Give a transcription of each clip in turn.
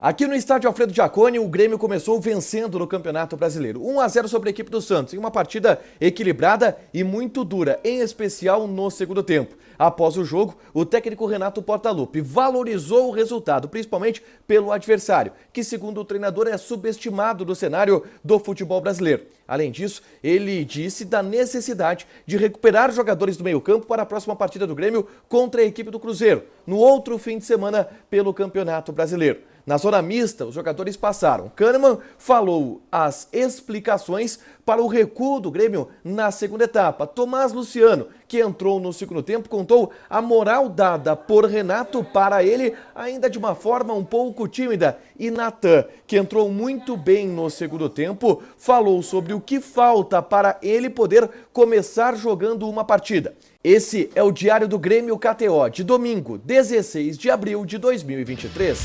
Aqui no estádio Alfredo Jaconi, o Grêmio começou vencendo no Campeonato Brasileiro. 1-0 sobre a equipe do Santos, em uma partida equilibrada e muito dura, em especial no segundo tempo. Após o jogo, o técnico Renato Portaluppi valorizou o resultado, principalmente pelo adversário, que segundo o treinador é subestimado do cenário do futebol brasileiro. Além disso, ele disse da necessidade de recuperar jogadores do meio-campo para a próxima partida do Grêmio contra a equipe do Cruzeiro, no outro fim de semana pelo Campeonato Brasileiro. Na zona mista, os jogadores passaram. Kahneman falou as explicações para o recuo do Grêmio na segunda etapa. Tomás Luciano, que entrou no segundo tempo, contou a moral dada por Renato para ele, ainda de uma forma um pouco tímida. E Natan, que entrou muito bem no segundo tempo, falou sobre o que falta para ele poder começar jogando uma partida. Esse é o Diário do Grêmio KTO, de domingo, 16 de abril de 2023.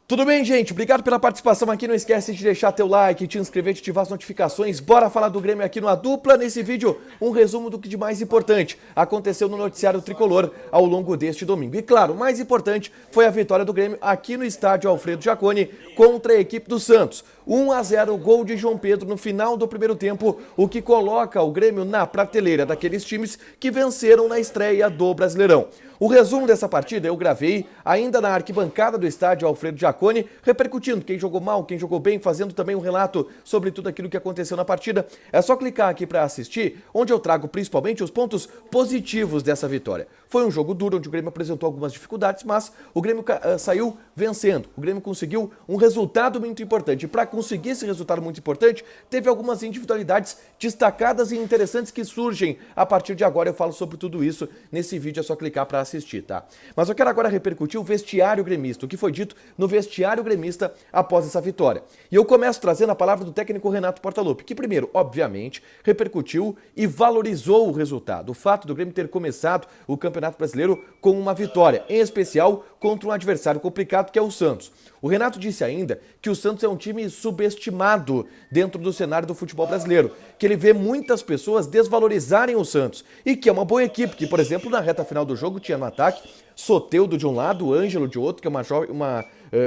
Tudo bem, gente? Obrigado pela participação aqui. Não esquece de deixar teu like, te inscrever, de ativar as notificações. Bora falar do Grêmio aqui no A Dupla. Nesse vídeo, um resumo do que de mais importante aconteceu no noticiário tricolor ao longo deste domingo. E claro, o mais importante foi a vitória do Grêmio aqui no estádio Alfredo Jaconi contra a equipe do Santos. 1-0, gol de João Pedro no final do primeiro tempo, o que coloca o Grêmio na prateleira daqueles times que venceram na estreia do Brasileirão. O resumo dessa partida eu gravei ainda na arquibancada do estádio Alfredo Jaconi, repercutindo quem jogou mal, quem jogou bem, fazendo também um relato sobre tudo aquilo que aconteceu na partida. É só clicar aqui para assistir, onde eu trago principalmente os pontos positivos dessa vitória. Foi um jogo duro, onde o Grêmio apresentou algumas dificuldades, mas o Grêmio saiu vencendo. O Grêmio conseguiu um resultado muito importante. E para conseguir esse resultado muito importante, teve algumas individualidades destacadas e interessantes que surgem a partir de agora. Eu falo sobre tudo isso nesse vídeo, é só clicar para assistir, tá? Mas eu quero agora repercutir o vestiário gremista, o que foi dito no vestiário gremista após essa vitória. E eu começo trazendo a palavra do técnico Renato Portaluppi, que primeiro, obviamente, repercutiu e valorizou o resultado. O fato do Grêmio ter começado o Campeonato Brasileiro com uma vitória, em especial contra um adversário complicado que é o Santos. O Renato disse ainda que o Santos é um time subestimado dentro do cenário do futebol brasileiro, que ele vê muitas pessoas desvalorizarem o Santos e que é uma boa equipe, que, por exemplo, na reta final do jogo tinha no ataque Soteldo de um lado, Ângelo de outro, que é uma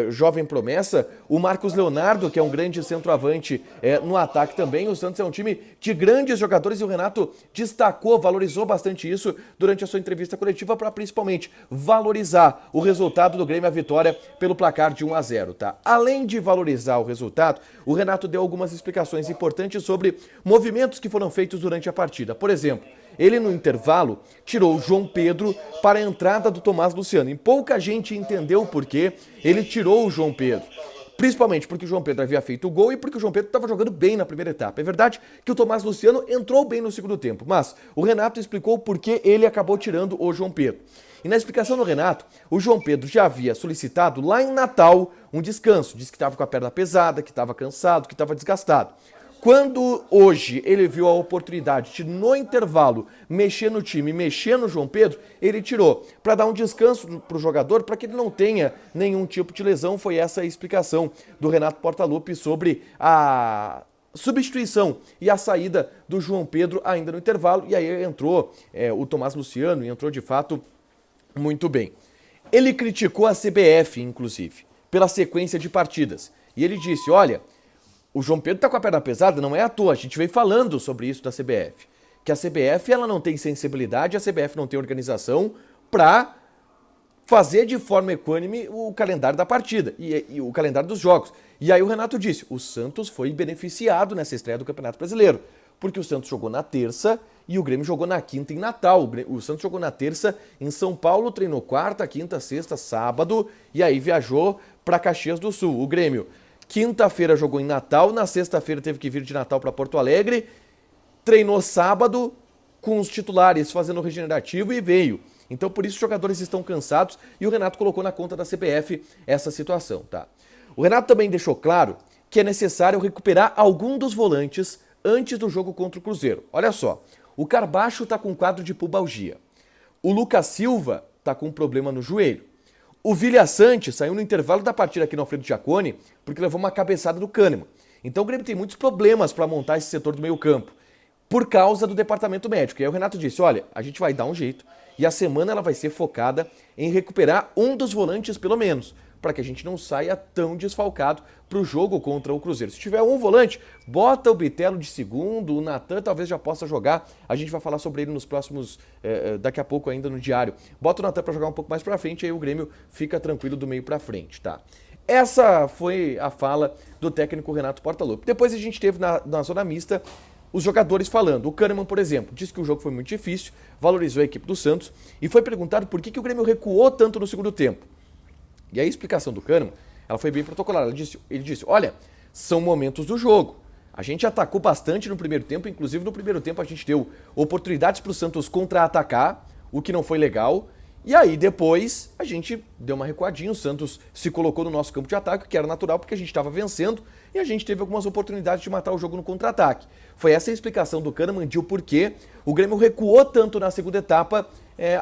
jovem promessa, o Marcos Leonardo, que é um grande centroavante no ataque também. O Santos é um time de grandes jogadores e o Renato destacou, valorizou bastante isso durante a sua entrevista coletiva para principalmente valorizar o resultado do Grêmio, a vitória pelo placar de 1-0, tá? Além de valorizar o resultado, o Renato deu algumas explicações importantes sobre movimentos que foram feitos durante a partida. Por exemplo, ele no intervalo tirou o João Pedro para a entrada do Tomás Luciano. E pouca gente entendeu por que ele tirou o João Pedro. Principalmente porque o João Pedro havia feito o gol e porque o João Pedro estava jogando bem na primeira etapa. É verdade que o Tomás Luciano entrou bem no segundo tempo, mas o Renato explicou por que ele acabou tirando o João Pedro. E na explicação do Renato, o João Pedro já havia solicitado lá em Natal um descanso. Disse que estava com a perna pesada, que estava cansado, que estava desgastado. Quando hoje ele viu a oportunidade de, no intervalo, mexer no time, mexer no João Pedro, ele tirou para dar um descanso para o jogador, para que ele não tenha nenhum tipo de lesão. Foi essa a explicação do Renato Portaluppi sobre a substituição e a saída do João Pedro ainda no intervalo. E aí entrou o Tomás Luciano e entrou de fato muito bem. Ele criticou a CBF, inclusive, pela sequência de partidas. E ele disse, olha, o João Pedro tá com a perna pesada, não é à toa, a gente veio falando sobre isso da CBF. Que a CBF ela não tem sensibilidade, a CBF não tem organização para fazer de forma equânime o calendário da partida e o calendário dos jogos. E aí o Renato disse, o Santos foi beneficiado nessa estreia do Campeonato Brasileiro, porque o Santos jogou na terça e o Grêmio jogou na quinta em Natal. O Santos jogou na terça em São Paulo, treinou quarta, quinta, sexta, sábado e aí viajou para Caxias do Sul. O Grêmio quinta-feira jogou em Natal, na sexta-feira teve que vir de Natal para Porto Alegre, treinou sábado com os titulares fazendo o regenerativo e veio. Então por isso os jogadores estão cansados e o Renato colocou na conta da CBF essa situação, tá? O Renato também deixou claro que é necessário recuperar algum dos volantes antes do jogo contra o Cruzeiro. Olha só, o Carbacho tá com quadro de pubalgia, o Lucas Silva tá com um problema no joelho. O Vilhaçante saiu no intervalo da partida aqui no Alfredo Jaconi porque levou uma cabeçada do Kahneman. Então o Grêmio tem muitos problemas para montar esse setor do meio campo por causa do departamento médico. E aí o Renato disse, olha, a gente vai dar um jeito E a semana ela vai ser focada em recuperar um dos volantes pelo menos, para que a gente não saia tão desfalcado para o jogo contra o Cruzeiro. Se tiver um volante, bota o Bitelo de segundo, o Natan talvez já possa jogar, a gente vai falar sobre ele nos próximos, daqui a pouco ainda no diário. Bota o Natan para jogar um pouco mais para frente, aí o Grêmio fica tranquilo do meio para frente, tá? Essa foi a fala do técnico Renato Portaluppi. Depois a gente teve na zona mista os jogadores falando. O Kahneman, por exemplo, disse que o jogo foi muito difícil, valorizou a equipe do Santos e foi perguntado por que o Grêmio recuou tanto no segundo tempo. E a explicação do Kahneman, ela foi bem protocolar. Ele disse, olha, são momentos do jogo. A gente atacou bastante no primeiro tempo, inclusive no primeiro tempo a gente deu oportunidades para o Santos contra-atacar, o que não foi legal. E aí depois a gente deu uma recuadinha, o Santos se colocou no nosso campo de ataque, que era natural porque a gente estava vencendo, e a gente teve algumas oportunidades de matar o jogo no contra-ataque. Foi essa a explicação do Kahneman de o porquê o Grêmio recuou tanto na segunda etapa,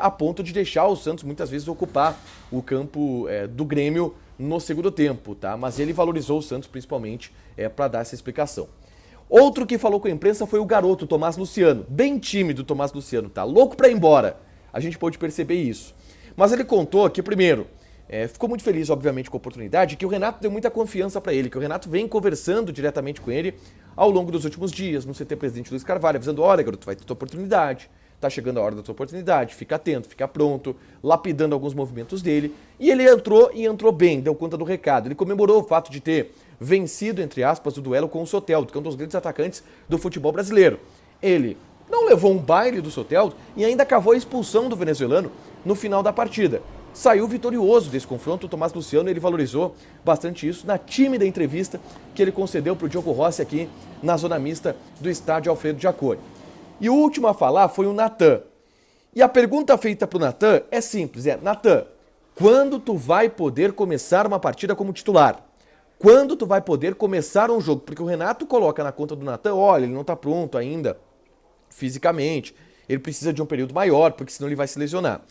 a ponto de deixar o Santos muitas vezes ocupar o campo do Grêmio no segundo tempo, tá? Mas ele valorizou o Santos principalmente para dar essa explicação. Outro que falou com a imprensa foi o garoto Tomás Luciano, bem tímido Tomás Luciano, tá louco para ir embora. A gente pôde perceber isso. Mas ele contou que, primeiro, ficou muito feliz, obviamente, com a oportunidade, que o Renato deu muita confiança para ele, que o Renato vem conversando diretamente com ele ao longo dos últimos dias, no CT Presidente Luiz Carvalho, avisando, olha, garoto, vai ter tua oportunidade, tá chegando a hora da tua oportunidade, fica atento, fica pronto, lapidando alguns movimentos dele. E ele entrou bem, deu conta do recado. Ele comemorou o fato de ter vencido, entre aspas, o duelo com o Soteldo, que é um dos grandes atacantes do futebol brasileiro. Ele não levou um baile do Soteldo e ainda cavou a expulsão do venezuelano no final da partida. Saiu vitorioso desse confronto, o Tomás Luciano, ele valorizou bastante isso na tímida entrevista que ele concedeu para o Diogo Rossi aqui na zona mista do estádio Alfredo Jaconi. E o último a falar foi o Natan. E a pergunta feita para o Natan é simples, Natan, quando tu vai poder começar uma partida como titular? Quando tu vai poder começar um jogo? Porque o Renato coloca na conta do Natan, olha, ele não está pronto ainda fisicamente, ele precisa de um período maior, porque senão ele vai se lesionar.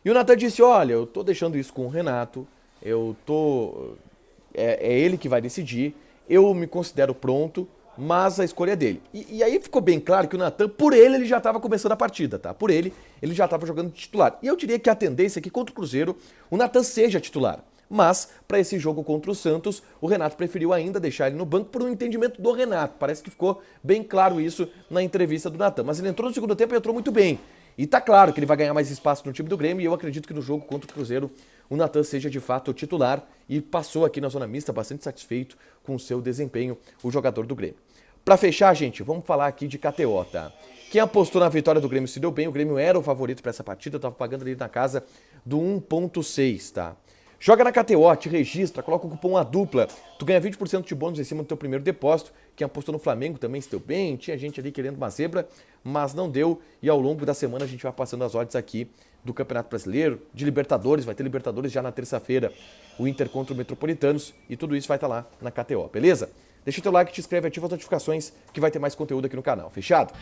E o Natan disse, olha, eu tô deixando isso com o Renato, é ele que vai decidir, eu me considero pronto, mas a escolha é dele. E aí ficou bem claro que o Natan, por ele já estava começando a partida, tá? Por ele já estava jogando titular. E eu diria que a tendência é que contra o Cruzeiro, o Natan seja titular. Mas, para esse jogo contra o Santos, o Renato preferiu ainda deixar ele no banco por um entendimento do Renato. Parece que ficou bem claro isso na entrevista do Natan. Mas ele entrou no segundo tempo e entrou muito bem. E tá claro que ele vai ganhar mais espaço no time do Grêmio e eu acredito que no jogo contra o Cruzeiro o Natan seja de fato o titular e passou aqui na zona mista bastante satisfeito com o seu desempenho, o jogador do Grêmio. Para fechar, gente, vamos falar aqui de KTO, tá? Quem apostou na vitória do Grêmio se deu bem, o Grêmio era o favorito para essa partida, estava pagando ali na casa do 1,6, tá? Joga na KTO, te registra, coloca o cupom ADUPLA, tu ganha 20% de bônus em cima do teu primeiro depósito. Quem apostou no Flamengo também se deu bem, tinha gente ali querendo uma zebra, mas não deu. E ao longo da semana a gente vai passando as odds aqui do Campeonato Brasileiro, de Libertadores, vai ter Libertadores já na terça-feira, o Inter contra o Metropolitanos, e tudo isso vai estar lá na KTO, beleza? Deixa o teu like, te inscreve, ativa as notificações que vai ter mais conteúdo aqui no canal, fechado?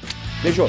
Beijo!